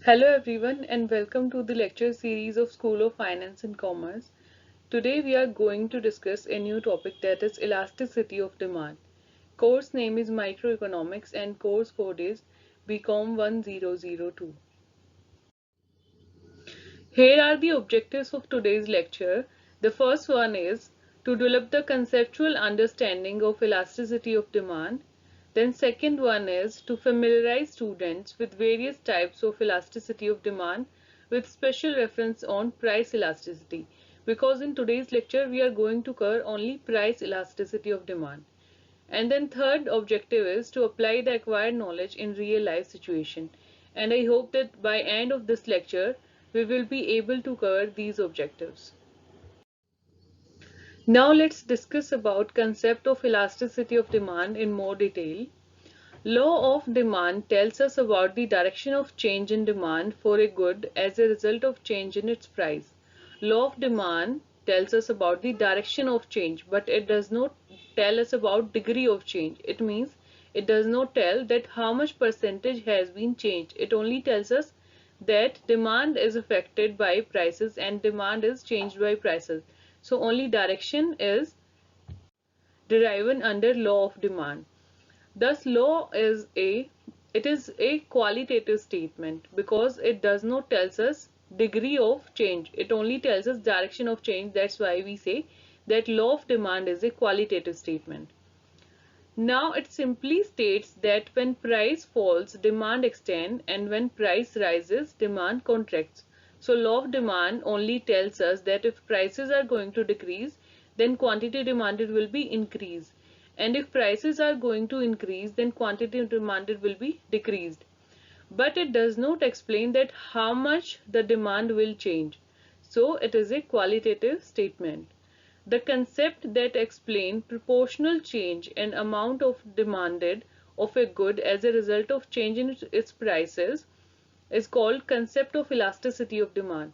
Hello everyone and welcome to the lecture series of School of Finance and Commerce. Today we are going to discuss a new topic, that is elasticity of demand. Course name is Microeconomics and course code is BCom 1002. Here are the objectives of today's lecture. The first one is to develop the conceptual understanding of elasticity of demand. Then second one is to familiarize students with various types of elasticity of demand with special reference on price elasticity, because in today's lecture we are going to cover only price elasticity of demand. And then third objective is to apply the acquired knowledge in real life situation. And I hope that by end of this lecture we will be able to cover these objectives. Now let's discuss about concept of elasticity of demand in more detail. Law of demand tells us about the direction of change in demand for a good as a result of change in its price. Law of demand tells us about the direction of change, but it does not tell us about degree of change. It means it does not tell that how much percentage has been changed. It only tells us that demand is affected by prices and demand is changed by prices. So only direction is derived under law of demand. Thus, law is a qualitative statement because it does not tells us degree of change. It only tells us direction of change. That's why we say that law of demand is a qualitative statement. Now it simply states that when price falls, demand extends, and when price rises, demand contracts. So law of demand only tells us that if prices are going to decrease, then quantity demanded will be increased. And if prices are going to increase, then quantity demanded will be decreased. But it does not explain that how much the demand will change. So it is a qualitative statement. The concept that explains proportional change in amount of demanded of a good as a result of change in its prices is called concept of elasticity of demand.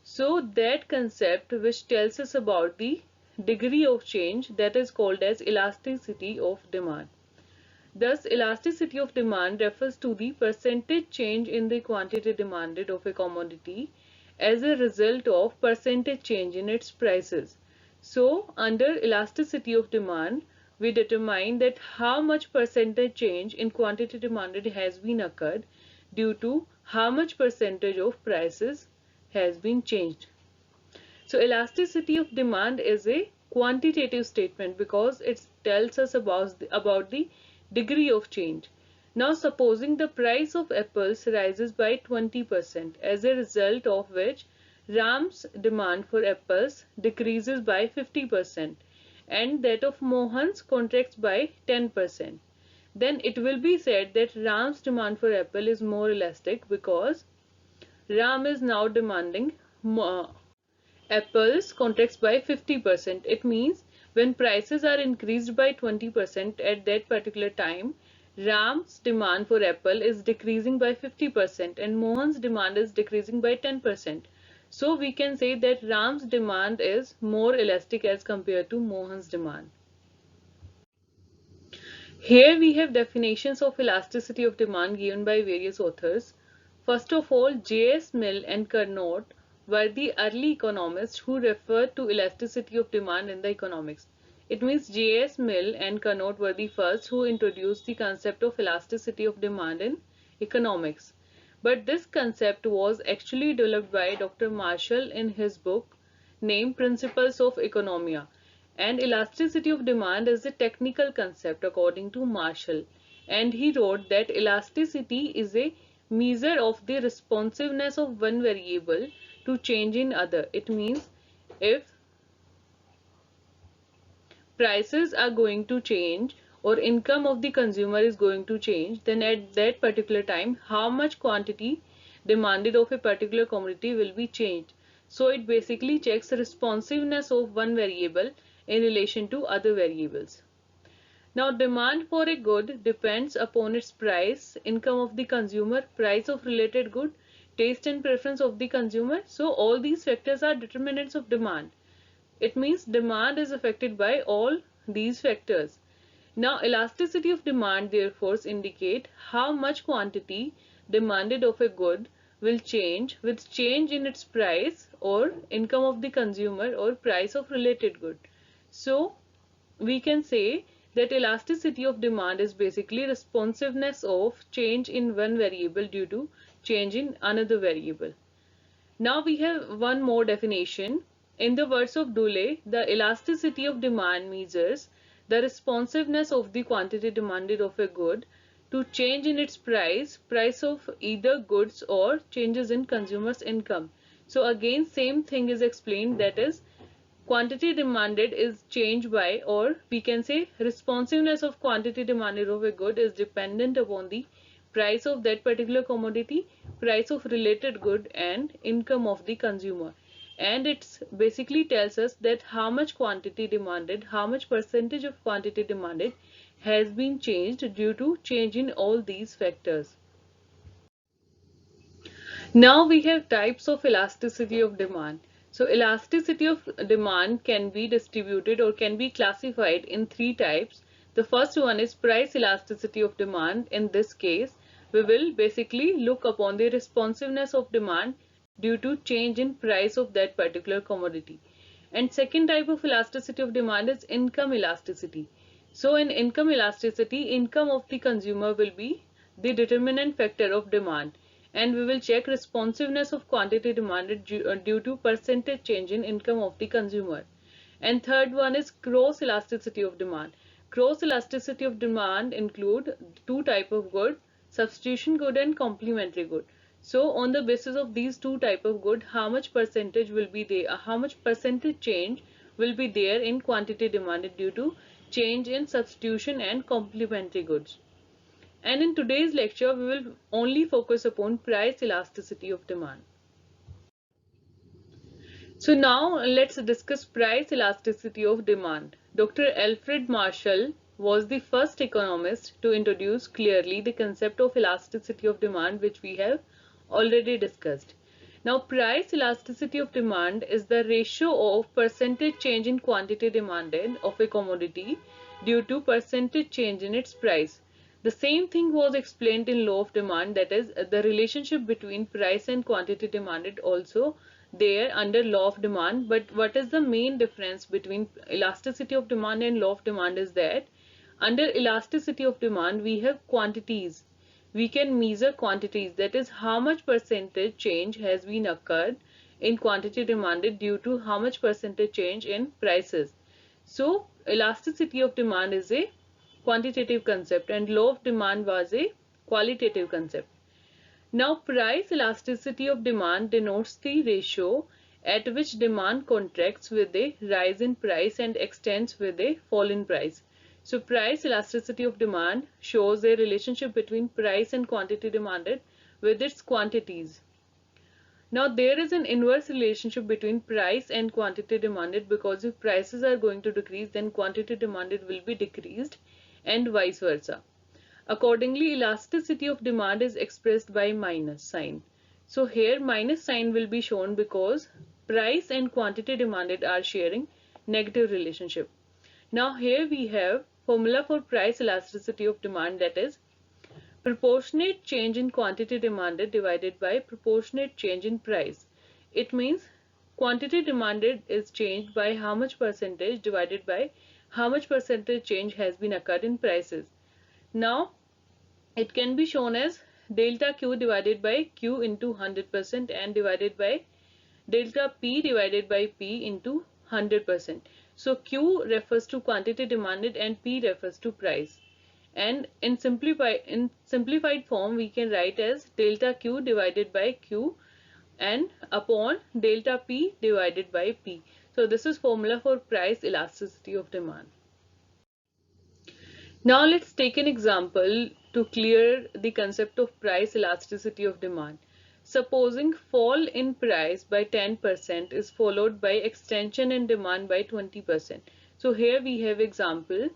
So that concept which tells us about the degree of change, that is called as elasticity of demand. Thus, elasticity of demand refers to the percentage change in the quantity demanded of a commodity as a result of percentage change in its prices. So, under elasticity of demand, we determine that how much percentage change in quantity demanded has been occurred due to how much percentage of prices has been changed. So elasticity of demand is a quantitative statement because it tells us about the degree of change. Now supposing the price of apples rises by 20%, as a result of which Ram's demand for apples decreases by 50% and that of Mohan's contracts by 10%. Then it will be said that Ram's demand for apple is more elastic because Ram is now demanding more apples contracts by 50%. It means when prices are increased by 20% at that particular time, Ram's demand for apple is decreasing by 50% and Mohan's demand is decreasing by 10%. So we can say that Ram's demand is more elastic as compared to Mohan's demand. Here we have definitions of elasticity of demand given by various authors. First of all, J.S. Mill and Carnot were the early economists who referred to elasticity of demand in the economics. It means J.S. Mill and Carnot were the first who introduced the concept of elasticity of demand in economics. But this concept was actually developed by Dr. Marshall in his book named Principles of Economia. And elasticity of demand is a technical concept according to Marshall. And he wrote that elasticity is a measure of the responsiveness of one variable to change in other. It means if prices are going to change or income of the consumer is going to change, then at that particular time how much quantity demanded of a particular commodity will be changed. So it basically checks the responsiveness of one variable in relation to other variables. Now demand for a good depends upon its price, income of the consumer, price of related good, taste and preference of the consumer. So all these factors are determinants of demand. It means demand is affected by all these factors. Now elasticity of demand therefore indicate how much quantity demanded of a good will change with change in its price or income of the consumer or price of related good. So we can say that elasticity of demand is basically responsiveness of change in one variable due to change in another variable. Now we have one more definition. In the words of Dulé, the elasticity of demand measures the responsiveness of the quantity demanded of a good to change in its price of either goods or changes in consumers' income. So again, same thing is explained, that is, quantity demanded is changed by, or we can say responsiveness of quantity demanded of a good is dependent upon the price of that particular commodity, price of related good, and income of the consumer. And it's basically tells us that how much quantity demanded, how much percentage of quantity demanded has been changed due to change in all these factors. Now we have types of elasticity of demand. So elasticity of demand can be distributed or can be classified in three types. The first one is price elasticity of demand. In this case, we will basically look upon the responsiveness of demand due to change in price of that particular commodity. And second type of elasticity of demand is income elasticity. So in income elasticity, income of the consumer will be the determinant factor of demand, and we will check responsiveness of quantity demanded due to percentage change in income of the consumer. And third one is cross elasticity of demand. Cross elasticity of demand include two type of good: substitution good and complementary good. So on the basis of these two type of good, how much percentage will be there, how much percentage change will be there in quantity demanded due to change in substitution and complementary goods. And in today's lecture, we will only focus upon price elasticity of demand. So now let's discuss price elasticity of demand. Dr. Alfred Marshall was the first economist to introduce clearly the concept of elasticity of demand, which we have already discussed. Now, price elasticity of demand is the ratio of percentage change in quantity demanded of a commodity due to percentage change in its price. The same thing was explained in law of demand, that is, the relationship between price and quantity demanded also there under law of demand. But what is the main difference between elasticity of demand and law of demand is that under elasticity of demand we have quantities. We can measure quantities, that is, how much percentage change has been occurred in quantity demanded due to how much percentage change in prices. So elasticity of demand is a quantitative concept and law of demand was a qualitative concept. Now, price elasticity of demand denotes the ratio at which demand contracts with a rise in price and extends with a fall in price. So, price elasticity of demand shows a relationship between price and quantity demanded with its quantities. Now, there is an inverse relationship between price and quantity demanded, because if prices are going to decrease, then quantity demanded will be decreased, and vice versa. Accordingly, elasticity of demand is expressed by minus sign. So here minus sign will be shown because price and quantity demanded are sharing negative relationship. Now here we have formula for price elasticity of demand, that is proportionate change in quantity demanded divided by proportionate change in price. It means quantity demanded is changed by how much percentage divided by how much percentage change has been occurred in prices. Now it can be shown as delta Q divided by Q into 100% and divided by delta P divided by P into 100%. So Q refers to quantity demanded and P refers to price. And in simplified form we can write as delta Q divided by Q and upon delta P divided by P. So this is formula for price elasticity of demand. Now let's take an example to clear the concept of price elasticity of demand. Supposing fall in price by 10% is followed by extension in demand by 20%. So here we have example: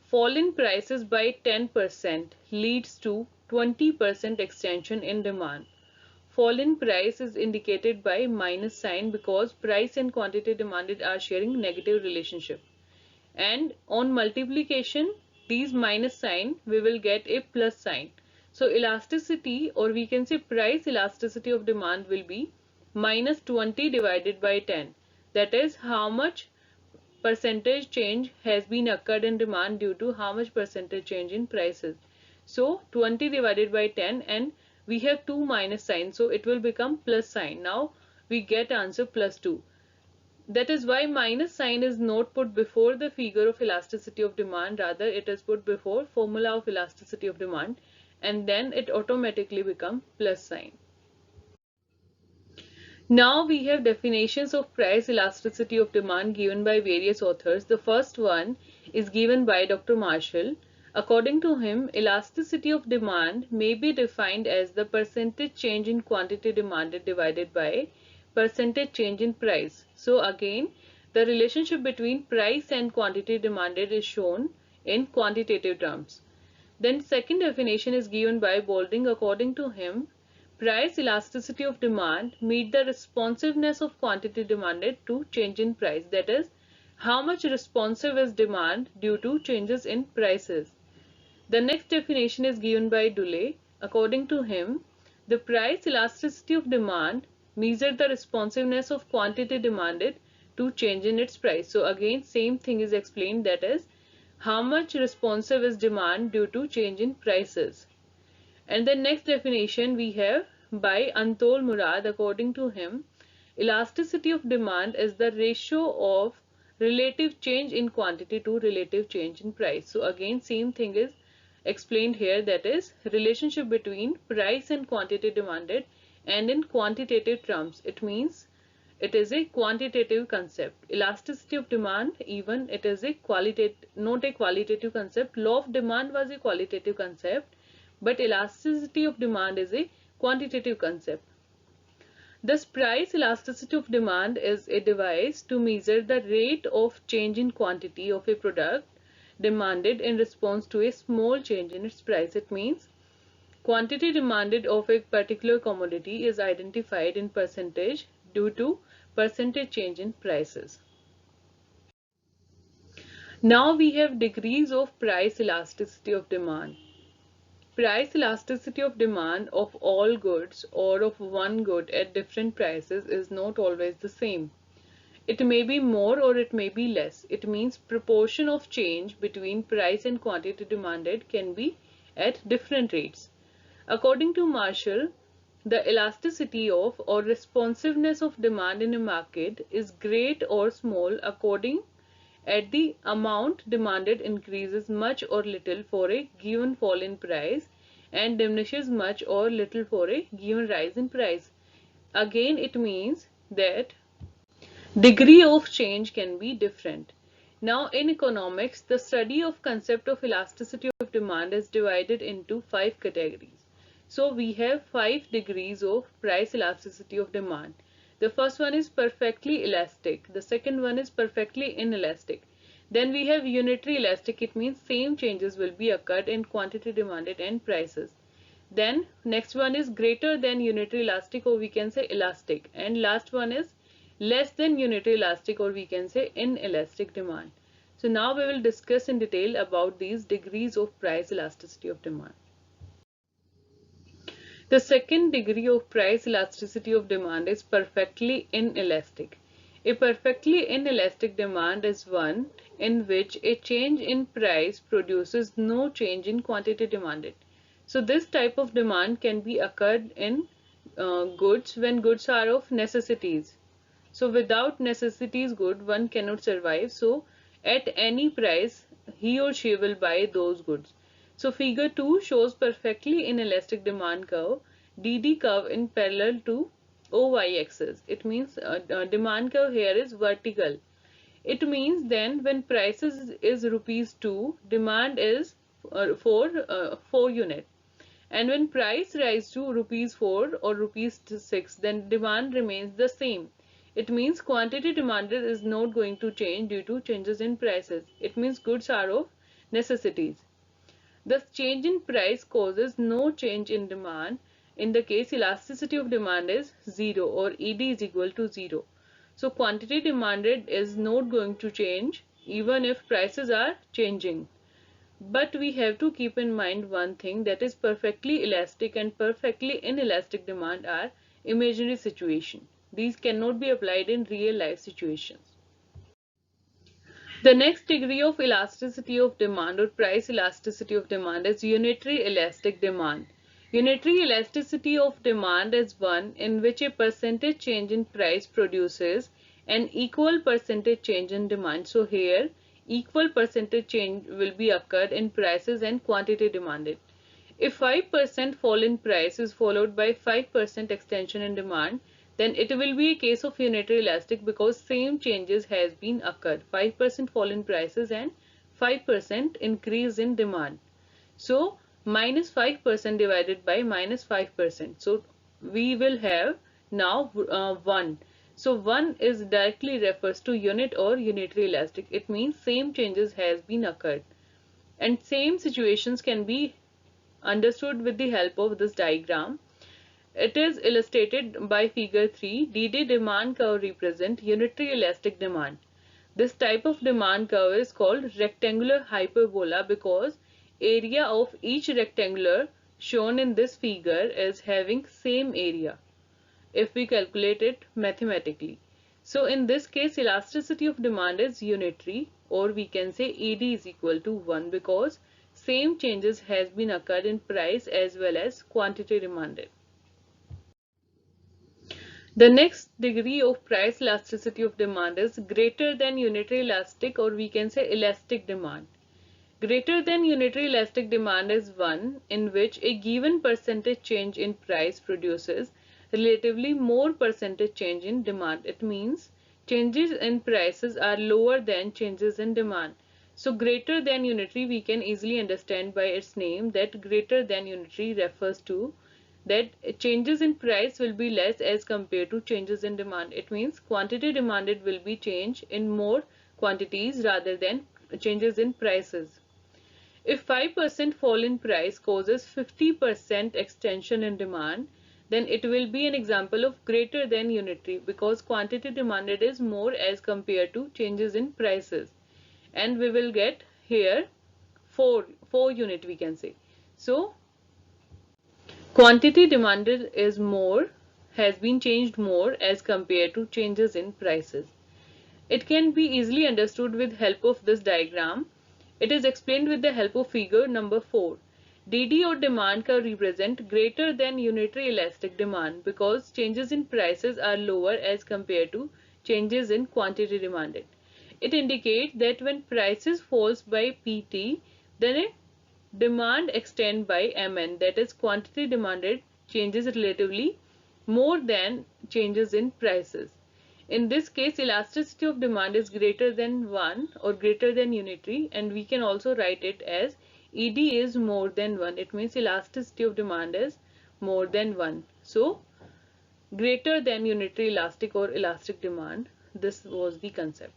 fall in prices by 10% leads to 20% extension in demand. Fall in price is indicated by minus sign because price and quantity demanded are sharing negative relationship. And on multiplication, these minus sign we will get a plus sign. So elasticity, or we can say price elasticity of demand, will be minus 20 divided by 10. That is how much percentage change has been occurred in demand due to how much percentage change in prices. So 20 divided by 10, and we have two minus signs, so it will become plus sign. Now we get answer plus 2. That is why minus sign is not put before the figure of elasticity of demand, rather it is put before formula of elasticity of demand, and then it automatically become plus sign. Now we have definitions of price elasticity of demand given by various authors. The first one is given by Dr. Marshall. According to him, elasticity of demand may be defined as the percentage change in quantity demanded divided by percentage change in price. So again, the relationship between price and quantity demanded is shown in quantitative terms. Then second definition is given by Boulding. According to him, price elasticity of demand meet the responsiveness of quantity demanded to change in price. That is, how much responsive is demand due to changes in prices. The next definition is given by Dulé. According to him, the price elasticity of demand measures the responsiveness of quantity demanded to change in its price. So again, same thing is explained, that is, how much responsive is demand due to change in prices. And the next definition we have by Antol Murad. According to him, elasticity of demand is the ratio of relative change in quantity to relative change in price. So again, same thing is explained here, that is, relationship between price and quantity demanded, and in quantitative terms. It means it is a quantitative concept. Elasticity of demand, even it is a qualitative, not a qualitative concept. Law of demand was a qualitative concept, but elasticity of demand is a quantitative concept. Thus, price elasticity of demand is a device to measure the rate of change in quantity of a product demanded in response to a small change in its price. It means quantity demanded of a particular commodity is identified in percentage due to percentage change in prices. Now we have degrees of price elasticity of demand. Price elasticity of demand of all goods or of one good at different prices is not always the same. It may be more or it may be less. It means proportion of change between price and quantity demanded can be at different rates. According to Marshall, the elasticity of or responsiveness of demand in a market is great or small according at the amount demanded increases much or little for a given fall in price and diminishes much or little for a given rise in price. Again, it means that degree of change can be different. Now in economics, the study of concept of elasticity of demand is divided into 5 categories. So we have 5 degrees of price elasticity of demand. The first one is perfectly elastic. The second one is perfectly inelastic. Then we have unitary elastic. It means same changes will be occurred in quantity demanded and prices. Then next one is greater than unitary elastic, or we can say elastic. And last one is less than unitary elastic, or we can say inelastic demand. So now we will discuss in detail about these degrees of price elasticity of demand. The second degree of price elasticity of demand is perfectly inelastic. A perfectly inelastic demand is one in which a change in price produces no change in quantity demanded. So this type of demand can be occurred in goods when goods are of necessities. So without necessities good, one cannot survive. So at any price, he or she will buy those goods. So figure 2 shows perfectly inelastic demand curve, DD curve in parallel to OY axis. It means demand curve here is vertical. It means then when prices is rupees 2, demand is for 4 unit. And when price rise to rupees 4 or rupees 6, then demand remains the same. It means quantity demanded is not going to change due to changes in prices. It means goods are of necessities. Thus, change in price causes no change in demand. In the case, elasticity of demand is 0, or ED is equal to 0. So, quantity demanded is not going to change even if prices are changing. But we have to keep in mind one thing, that is perfectly elastic and perfectly inelastic demand are imaginary situations. These cannot be applied in real life situations. The next degree of elasticity of demand or price elasticity of demand is unitary elastic demand. Unitary elasticity of demand is one in which a percentage change in price produces an equal percentage change in demand. So here equal percentage change will be occurred in prices and quantity demanded. If 5% fall in price is followed by 5% extension in demand, then it will be a case of unitary elastic because same changes has been occurred. 5% fall in prices and 5% increase in demand. So minus 5% divided by minus 5%. So we will have now 1. So 1 is directly refers to unit or unitary elastic. It means same changes has been occurred. And same situations can be understood with the help of this diagram. It is illustrated by figure 3. DD demand curve represent unitary elastic demand. This type of demand curve is called rectangular hyperbola because area of each rectangular shown in this figure is having same area if we calculate it mathematically. So in this case elasticity of demand is unitary, or we can say ED is equal to 1 because same changes has been occurred in price as well as quantity demanded. The next degree of price elasticity of demand is greater than unitary elastic, or we can say elastic demand. Greater than unitary elastic demand is one in which a given percentage change in price produces relatively more percentage change in demand. It means changes in prices are lower than changes in demand. So greater than unitary we can easily understand by its name that greater than unitary refers to that changes in price will be less as compared to changes in demand. It means quantity demanded will be changed in more quantities rather than changes in prices. If 5% fall in price causes 50% extension in demand, then it will be an example of greater than unitary because quantity demanded is more as compared to changes in prices. And we will get here 4 unit we can say. So quantity demanded is more, has been changed more as compared to changes in prices. It can be easily understood with help of this diagram. It is explained with the help of figure number 4. DD or demand curve represent greater than unitary elastic demand because changes in prices are lower as compared to changes in quantity demanded. It indicates that when prices falls by PT, then a demand extend by Mn, that is quantity demanded changes relatively more than changes in prices. In this case elasticity of demand is greater than 1 or greater than unitary, and we can also write it as ED is more than 1. It means elasticity of demand is more than 1. So greater than unitary elastic or elastic demand, this was the concept.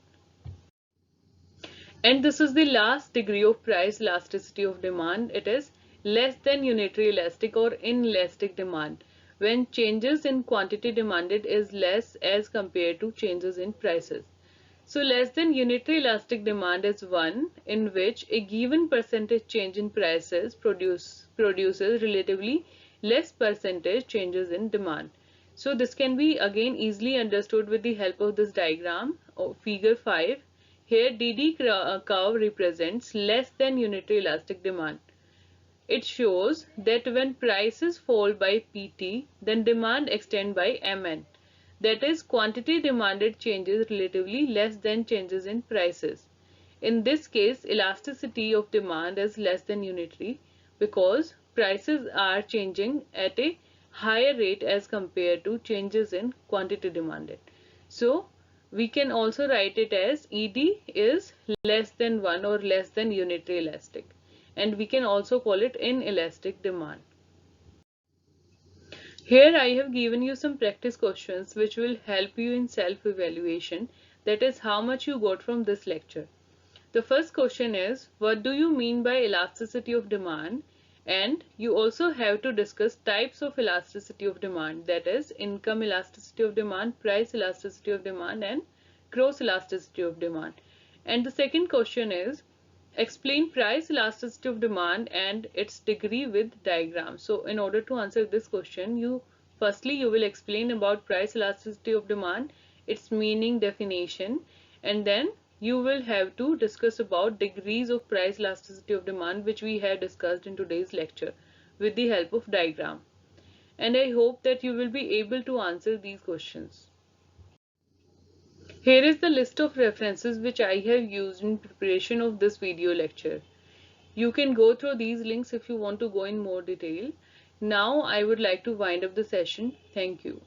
And this is the last degree of price elasticity of demand. It is less than unitary elastic or inelastic demand, when changes in quantity demanded is less as compared to changes in prices. So less than unitary elastic demand is one in which a given percentage change in prices produces relatively less percentage changes in demand. So this can be again easily understood with the help of this diagram of figure 5. Here DD curve represents less than unitary elastic demand. It shows that when prices fall by PT, then demand extend by Mn. That is, quantity demanded changes relatively less than changes in prices. In this case, elasticity of demand is less than unitary because prices are changing at a higher rate as compared to changes in quantity demanded. So we can also write it as ED is less than 1 or less than unitary elastic, and we can also call it inelastic demand. Here I have given you some practice questions which will help you in self-evaluation, that is how much you got from this lecture. The first question is, what do you mean by elasticity of demand? And you also have to discuss types of elasticity of demand, that is income elasticity of demand, price elasticity of demand, and cross elasticity of demand. And the second question is, Explain price elasticity of demand and its degree with diagram. So in order to answer this question, firstly you will explain about price elasticity of demand, its meaning, definition, and then you will have to discuss about degrees of price elasticity of demand, which we have discussed in today's lecture with the help of diagram. And I hope that you will be able to answer these questions. Here is the list of references which I have used in preparation of this video lecture. You can go through these links if you want to go in more detail. Now I would like to wind up the session. Thank you.